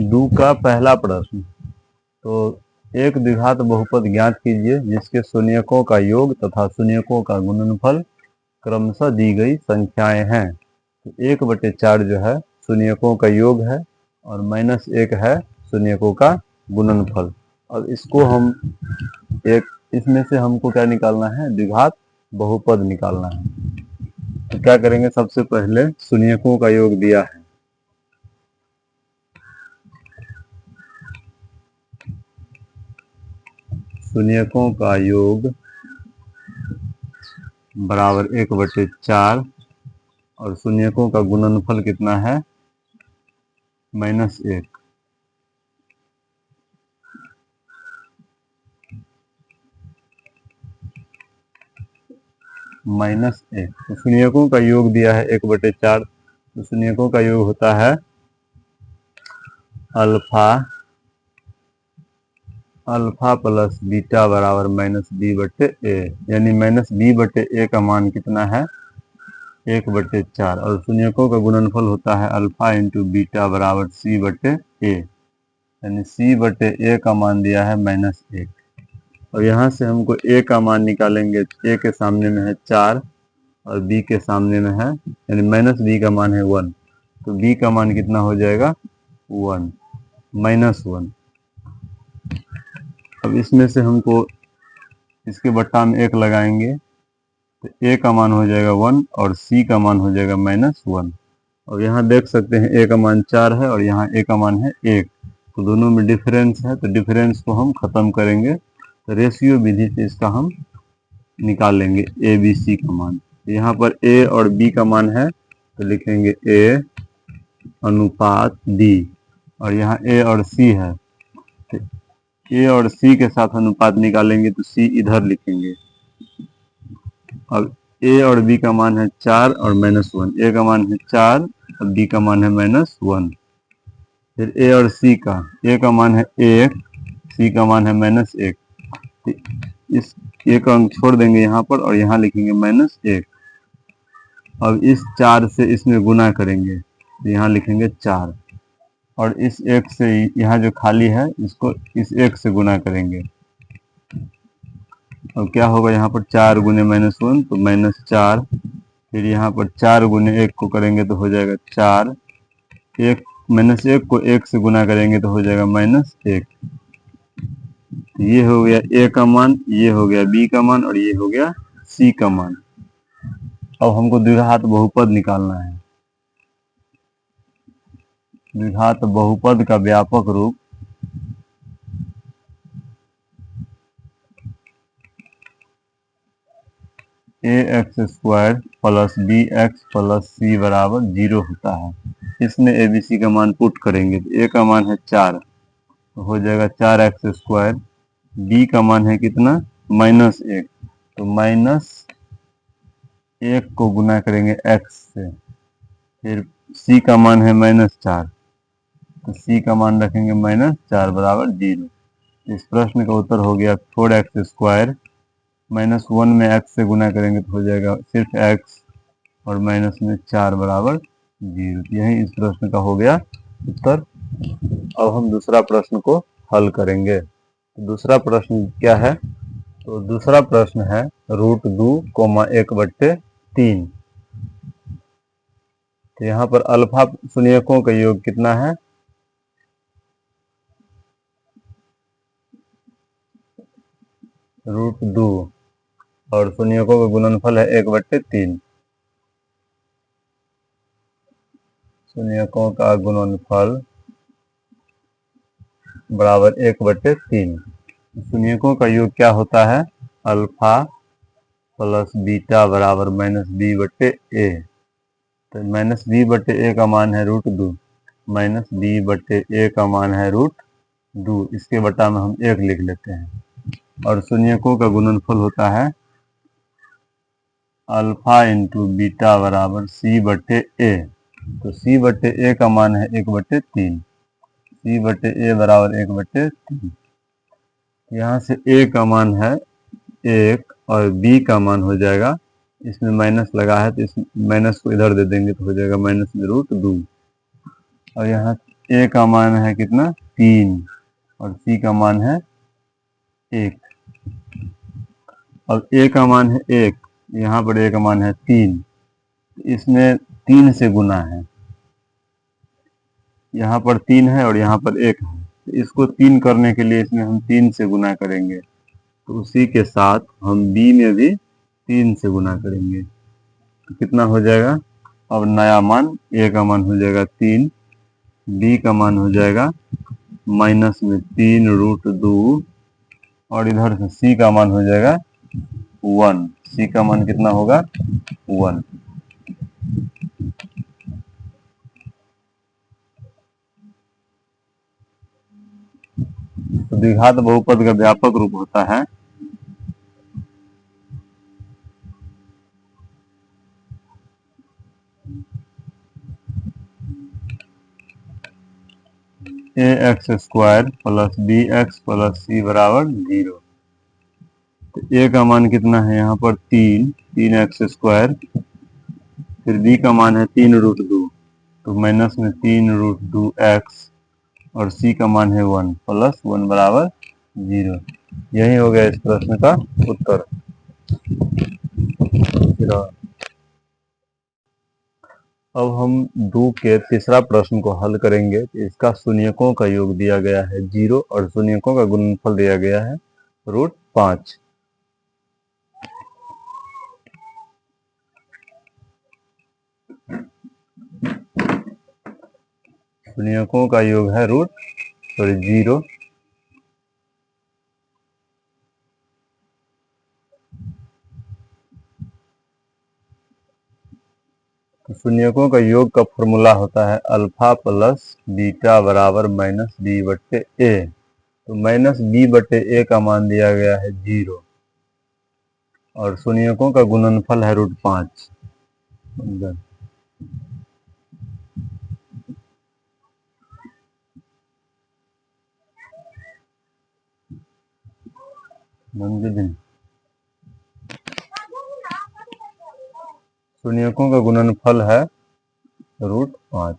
दो का पहला प्रश्न। तो एक द्विघात बहुपद ज्ञात कीजिए जिसके शून्यकों का योग तथा शून्यकों का गुणनफल क्रमशः दी गई संख्याएं हैं। तो 1/4 जो है शून्यकों का योग है और -1 है शून्यकों का गुणनफल। अब इसको हम इसमें से हमको क्या निकालना है, द्विघात बहुपद निकालना है। तो क्या करेंगे, सबसे पहले शून्यकों का योग दिया है, शून्यकों का योग बराबर 1/4 और शून्यकों का गुणनफल कितना है, -1। -1 तो शून्यकों का योग दिया है 1/4। तो शून्यकों का योग होता है अल्फा प्लस बीटा बराबर -b/a, यानी -b/a का मान कितना है, 1/4। और शून्यकों का गुणनफल होता है अल्फा इंटू बीटा बराबर c/a, यानी c/a का मान दिया है -1। और यहाँ से हमको a का मान निकालेंगे। a के सामने में है 4 और b के सामने में है, यानी -b का मान है 1। तो b का मान कितना हो जाएगा, 1 -1। अब इसमें से हमको इसके बट्टा में 1 लगाएंगे तो a का मान हो जाएगा 1 और c का मान हो जाएगा -1। और यहाँ देख सकते हैं a का मान 4 है और यहाँ a का मान है 1। तो दोनों में डिफरेंस है, तो डिफरेंस को हम खत्म करेंगे। तो रेशियो विधि से इसका हम निकाल लेंगे a b c का मान। यहाँ पर a और b का मान है तो लिखेंगे a अनुपात b, और यहाँ a और c है तो a और c के साथ अनुपात निकालेंगे तो c इधर लिखेंगे। अब a और b का मान है 4 और -1, a का मान है 4 और b का मान है -1। फिर a और c का, a का मान है 1, c का मान है -1। तो इस एक अंक छोड़ देंगे यहाँ पर और यहाँ लिखेंगे -1। अब इस 4 से इसमें गुना करेंगे तो यहाँ लिखेंगे 4, और इस 1 से यहाँ जो खाली है इसको इस 1 से गुना करेंगे। अब क्या होगा, यहाँ पर 4 गुने -1 तो -4। फिर यहाँ पर 4 गुने 1 को करेंगे तो हो जाएगा 4। -1 को 1 से गुना करेंगे तो हो जाएगा -1। तो ये हो गया a का मान, ये हो गया b का मान और ये हो गया c का मान। अब हमको द्विघात बहुपद निकालना है। द्विघात बहुपद का व्यापक रूप ax² plus bx plus c बराबर 0 होता है। इसमें abc का मान पुट करेंगे तो a का मान है 4 तो हो जाएगा 4x²। b का मान है कितना, -1, तो -1 को गुना करेंगे x से। फिर c का मान है -4 तो c का मान रखेंगे -4 बराबर 0। इस प्रश्न का उत्तर हो गया 4x²। -1 में x से गुना करेंगे तो हो जाएगा सिर्फ x, और माइनस में 4 बराबर 0। यही इस प्रश्न का हो गया उत्तर। अब हम दूसरा प्रश्न को हल करेंगे। दूसरा प्रश्न क्या है, तो दूसरा प्रश्न है √2, 1/3। तो यहाँ पर अल्फा शून्यकों का योग कितना है, √2, और शून्यकों का गुणनफल है 1/3। शून्यकों का गुणनफल बराबर 1/3। शून्यकों का योग क्या होता है, अल्फा प्लस बीटा बराबर -b/a। तो -b/a का मान है √2, -b/a का मान है √2। इसके बटा में हम 1 लिख लेते हैं। और शून्यकों का गुणनफल होता है अल्फा इंटू बीटा बराबर c/a। तो c/a का मान है 1/3, c/a बराबर 1/3। यहाँ से a का मान है 1 और b का मान हो जाएगा, इसमें माइनस लगा है तो इस माइनस को इधर दे देंगे तो हो जाएगा -√2। और यहाँ ए का मान है कितना 3 और सी का मान है 1। अब ए का मान है 1, यहाँ पर ए का मान है 3, इसमें 3 से गुना है, यहाँ पर 3 है और यहाँ पर 1 है, तो इसको 3 करने के लिए इसमें हम 3 से गुना करेंगे, तो उसी के साथ हम बी में भी 3 से गुना करेंगे, तो कितना हो जाएगा। अब नया मान ए का मान हो जाएगा 3, बी का मान हो जाएगा माइनस में 3√2 और इधर से सी का मान हो जाएगा 1। सी का मान कितना होगा 1। तो द्विघात बहुपद का व्यापक रूप होता है ax² plus bx plus c बराबर 0। तो a का मान कितना है यहाँ पर 3x², फिर b का मान है 3√2, तो माइनस में 3√2x और c का मान है 1 प्लस 1 बराबर 0। यही हो गया इस प्रश्न का उत्तर। अब हम 2 के तीसरा प्रश्न को हल करेंगे। इसका शून्यकों का योग दिया गया है 0 और शून्यकों का गुणनफल दिया गया है √5। शून्यकों का योग है 0। तो शून्यकों का योग का फॉर्मूला होता है अल्फा प्लस बीटा बराबर माइनस बी बट्टे ए। तो माइनस बी बट्टे ए का मान दिया गया है 0 और शून्यकों का गुणनफल है √5। शून्यकों का गुणनफल है √5।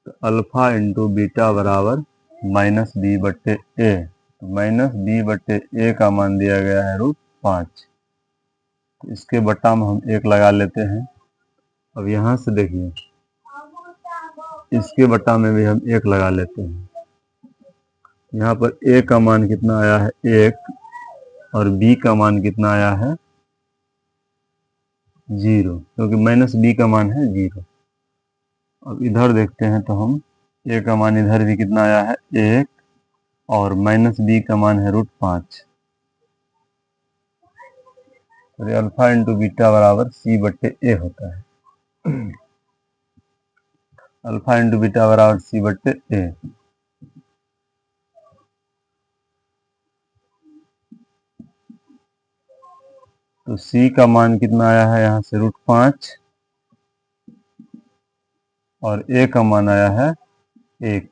तो अल्फा इंटू बीटा बराबर माइनस बी बट्टे ए। तो माइनस बी बट्टे ए का मान दिया गया है √5। तो इसके बट्टा में हम 1 लगा लेते हैं। अब यहाँ से देखिए, इसके बट्टा में भी हम 1 लगा लेते हैं। यहाँ पर ए का मान कितना आया है 1 और बी का मान कितना आया है 0, क्योंकि माइनस बी का मान है 0। अब इधर देखते हैं तो हम ए का मान इधर भी कितना आया है 1 और माइनस बी का मान है √5। तो अल्फा इंटू बीटा बराबर सी बट्टे ए होता है। अल्फा इंटू बीटा बराबर सी बट्टे ए। तो सी का मान कितना आया है यहाँ से √5 और ए का मान आया है 1।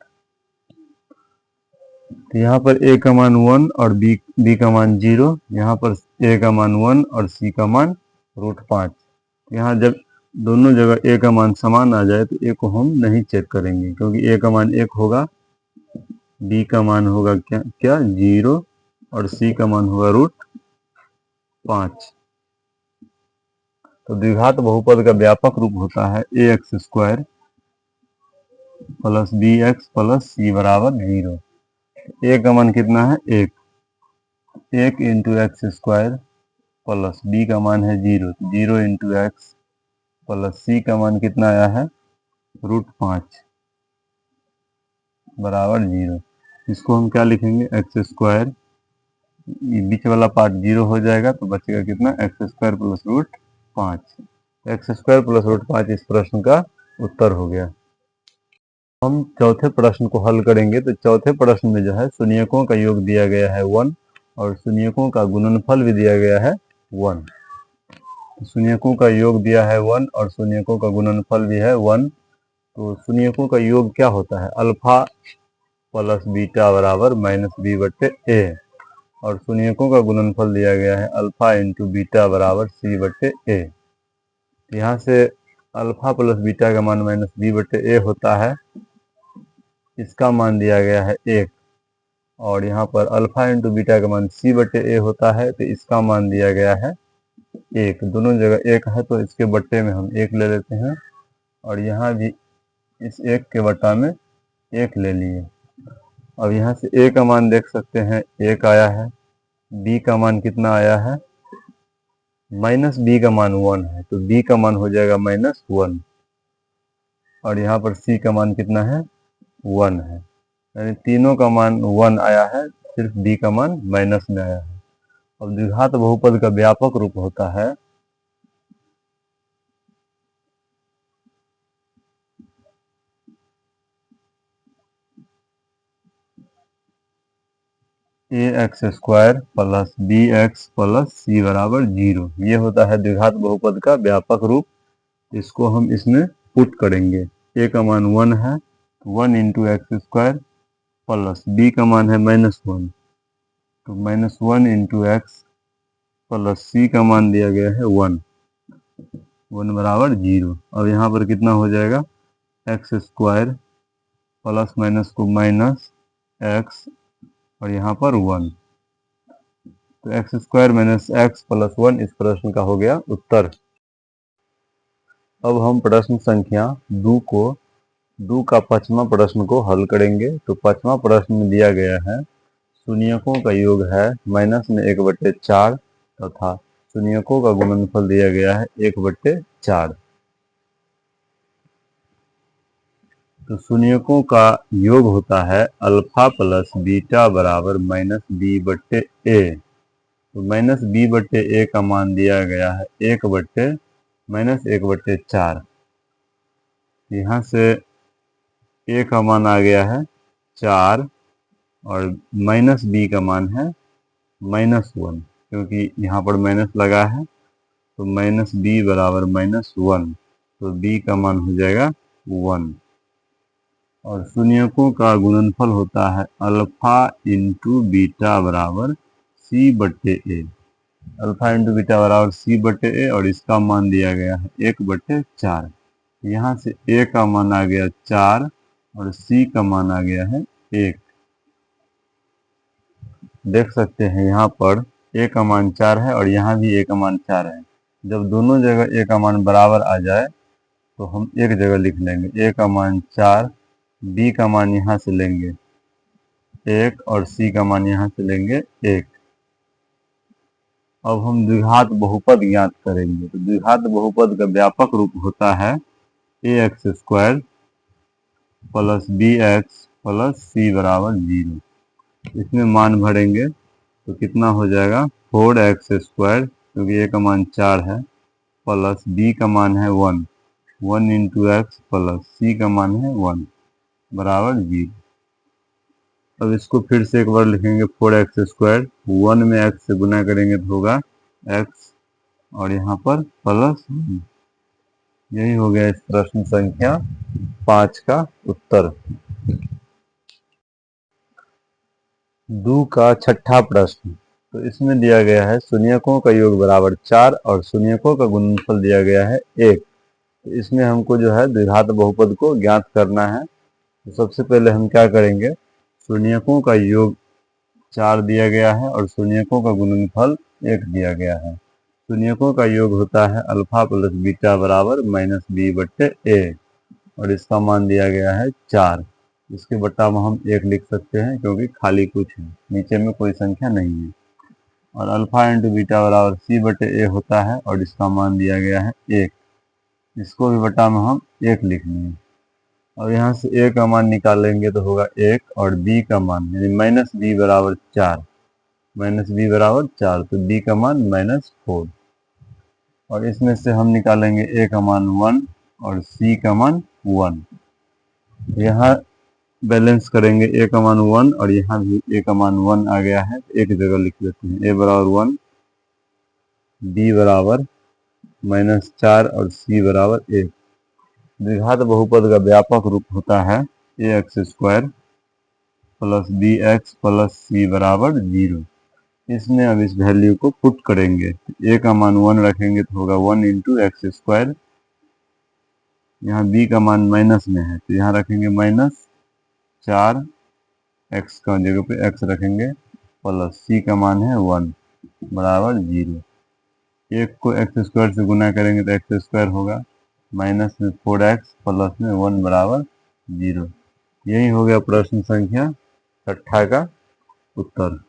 तो यहाँ पर ए का मान 1 और बी का मान 0, यहाँ पर ए का मान 1 और सी का मान √5। यहाँ जब दोनों जगह ए का मान समान आ जाए तो ए को हम नहीं चेक करेंगे, क्योंकि ए का मान 1 होगा, बी का मान होगा क्या 0 और सी का मान होगा √5। तो द्विघात बहुपद का व्यापक रूप होता है ax² plus bx plus c बराबर 0। ए का मान कितना है 1 इंटू x² प्लस बी का मान है 0 इंटू एक्स प्लस सी का मान कितना आया है √5 बराबर 0। इसको हम क्या लिखेंगे x², बीच वाला पार्ट 0 हो जाएगा तो बचेगा कितना x² प्लस √5। x² प्लस √5 इस प्रश्न का उत्तर हो गया। हम चौथे प्रश्न को हल करेंगे। तो चौथे प्रश्न में जो है शून्यकों का योग दिया गया है 1 और शून्यकों का गुणनफल भी दिया गया है 1। शून्यकों का योग दिया है 1 और शून्यकों का गुणनफल भी है 1। तो शून्यकों का योग क्या होता है अल्फा प्लस बीटा बराबर माइनस बी बट्टे ए और शून्यकों का गुणनफल दिया गया है अल्फा इंटू बीटा बराबर सी बट्टे ए। यहाँ से अल्फा प्लस बीटा का मान माइनस बी बट्टे ए होता है इसका मान दिया गया है 1, और यहाँ पर अल्फा इंटू बीटा का मान c बटे a होता है, तो इसका मान दिया गया है 1। दोनों जगह 1 है तो इसके बट्टे में हम 1 ले लेते हैं, और यहाँ भी इस 1 के बट्टा में 1 ले लिए। अब यहाँ से a का मान देख सकते हैं 1 आया है, b का मान कितना आया है, माइनस b का मान 1 है, तो b का मान हो जाएगा -1, और यहाँ पर c का मान कितना है, 1 है, यानी तीनों का मान 1 आया है, सिर्फ b का मान माइनस में आया है। अब द्विघात बहुपद का व्यापक रूप होता है ax² plus bx plus c बराबर 0। ये होता है द्विघात बहुपद का व्यापक रूप। इसको हम इसमें पुट करेंगे। a का मान 1 है, 1 इंटू x² प्लस b का मान है -1, तो -1 इंटू x प्लस c का मान दिया गया है 1, 1 बराबर 0। अब यहाँ पर कितना हो जाएगा, x² प्लस माइनस को माइनस x, और यहाँ पर 1, तो x² माइनस x प्लस 1 इस प्रश्न का हो गया उत्तर। अब हम प्रश्न संख्या 2 का 5वां प्रश्न को हल करेंगे। तो 5वां प्रश्न में दिया गया है शून्यकों का योग है माइनस में 1/4 तथा शून्यकों का गुणनफल दिया गया है 1/4। तो शून्यकों का योग होता है अल्फा प्लस बीटा बराबर -b/a। तो -b/a का मान दिया गया है 1/4। यहाँ से a का मान आ गया है 4, और -b का मान है -1, क्योंकि यहाँ पर माइनस लगा है, तो -b बराबर -1, तो b का मान हो जाएगा 1। और शून्यकों का गुणनफल होता है अल्फा इंटू बीटा बराबर c/a। अल्फा इंटू बीटा बराबर c/a, और इसका मान दिया गया है 1/4। यहाँ से a का मान आ गया 4, और c का मान आ गया है 1। देख सकते हैं यहाँ पर a का मान 4 है, और यहाँ भी a का मान 4 है। जब दोनों जगह a का मान बराबर आ जाए तो हम एक जगह लिख लेंगे a का मान 4, b का मान यहाँ से लेंगे 1, और c का मान यहाँ से लेंगे 1। अब हम द्विघात बहुपद ज्ञात करेंगे। तो द्विघात बहुपद का व्यापक रूप होता है ax² plus bx plus c बराबर 0। इसमें मान भरेंगे तो कितना हो जाएगा, 4x², क्योंकि a का मान 4 है, प्लस b का मान है 1 इंटू x प्लस c का मान है 1 बराबर 0। अब इसको फिर से एक बार लिखेंगे 4x², 1 में x से गुना करेंगे तो होगा x, और यहाँ पर प्लस 1। यही हो गया इस प्रश्न संख्या 5 का उत्तर। 2 का 6ठा प्रश्न। तो इसमें दिया गया है शून्यकों का योग बराबर 4 और शून्यकों का गुणनफल दिया गया है 1। तो इसमें हमको जो है द्विघात बहुपद को ज्ञात करना है। तो सबसे पहले हम क्या करेंगे, शून्यकों का योग 4 दिया गया है और शून्यकों का गुणनफल 1 दिया गया है। शून्यकों का योग होता है अल्फा प्लस बीटा बराबर -b/a, और इसका मान दिया गया है 4। इसके बट्टा में हम 1 लिख सकते हैं, क्योंकि खाली कुछ है, नीचे में कोई संख्या नहीं है। और अल्फा इंटू बीटा बराबर c/a होता है, और इसका मान दिया गया है 1। इसको भी बट्टा में हम 1 लिख लेंगे, और यहाँ से a का मान निकालेंगे तो होगा 1, और b का मान यानी -b बराबर 4, -b बराबर 4, तो b का मान -4। और इसमें से हम निकालेंगे a का मान 1 और c का मान 1। यहाँ बैलेंस करेंगे, a का मान 1 और यहाँ भी a का मान 1 आ गया है, एक जगह लिख लेते हैं। a बराबर 1, b बराबर -4 और c बराबर 1। द्विघात बहुपद का व्यापक रूप होता है ax² plus bx plus c बराबर 0। इसमें अब इस वैल्यू को पुट करेंगे। a का मान 1 रखेंगे तो होगा 1 इंटू x²। यहाँ b का मान माइनस में है, तो यहाँ रखेंगे 4x का जगह पे x रखेंगे प्लस c का मान है 1 बराबर 0। एक को x स्क्वायर से गुना करेंगे तो x स्क्वायर होगा, माइनस में 4x प्लस में 1 बराबर 0। यही हो गया प्रश्न संख्या 6 का उत्तर।